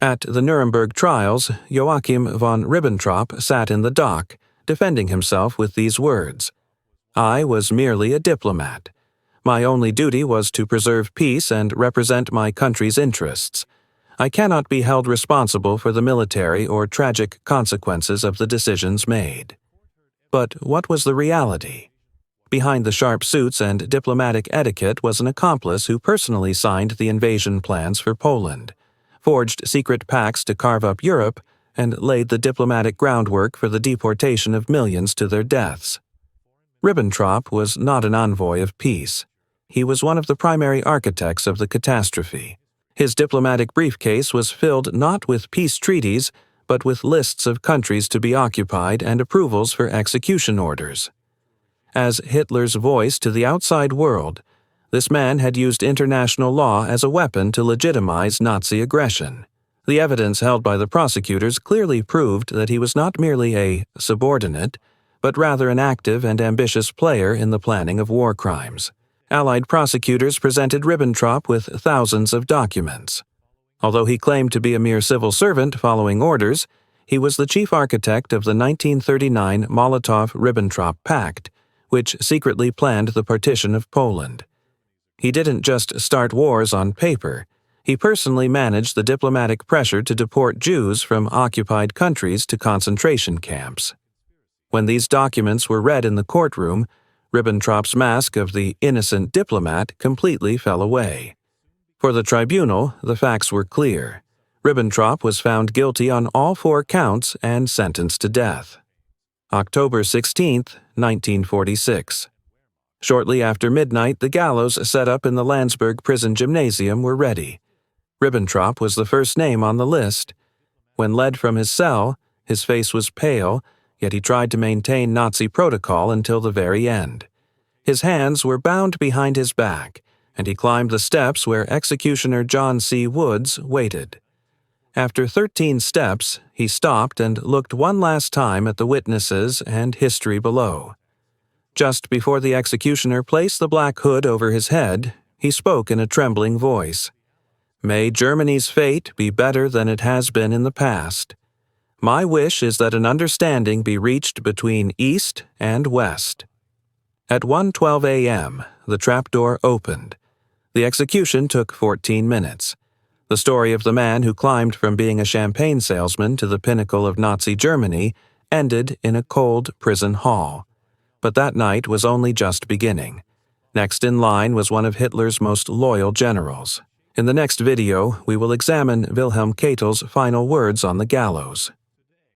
At the Nuremberg Trials, Joachim von Ribbentrop sat in the dock, defending himself with these words: "I was merely a diplomat. My only duty was to preserve peace and represent my country's interests. I cannot be held responsible for the military or tragic consequences of the decisions made." But what was the reality? Behind the sharp suits and diplomatic etiquette was an accomplice who personally signed the invasion plans for Poland, forged secret pacts to carve up Europe, and laid the diplomatic groundwork for the deportation of millions to their deaths. Ribbentrop was not an envoy of peace. He was one of the primary architects of the catastrophe. His diplomatic briefcase was filled not with peace treaties, but with lists of countries to be occupied and approvals for execution orders. As Hitler's voice to the outside world, this man had used international law as a weapon to legitimize Nazi aggression. The evidence held by the prosecutors clearly proved that he was not merely a subordinate, but rather an active and ambitious player in the planning of war crimes. Allied prosecutors presented Ribbentrop with thousands of documents. Although he claimed to be a mere civil servant following orders, he was the chief architect of the 1939 Molotov-Ribbentrop Pact, which secretly planned the partition of Poland. He didn't just start wars on paper. He personally managed the diplomatic pressure to deport Jews from occupied countries to concentration camps. When these documents were read in the courtroom, Ribbentrop's mask of the innocent diplomat completely fell away. For the tribunal, the facts were clear. Ribbentrop was found guilty on all 4 counts and sentenced to death. October 16, 1946. Shortly after midnight, the gallows set up in the Landsberg prison gymnasium were ready. Ribbentrop was the first name on the list. When led from his cell, his face was pale, yet he tried to maintain Nazi protocol until the very end. His hands were bound behind his back, and he climbed the steps where executioner John C. Woods waited. After 13 steps, he stopped and looked one last time at the witnesses and history below. Just before the executioner placed the black hood over his head, he spoke in a trembling voice. "May Germany's fate be better than it has been in the past. My wish is that an understanding be reached between East and West." At 1:12 a.m., the trapdoor opened. The execution took 14 minutes. The story of the man who climbed from being a champagne salesman to the pinnacle of Nazi Germany ended in a cold prison hall. But that night was only just beginning. Next in line was one of Hitler's most loyal generals. In the next video, we will examine Wilhelm Keitel's final words on the gallows.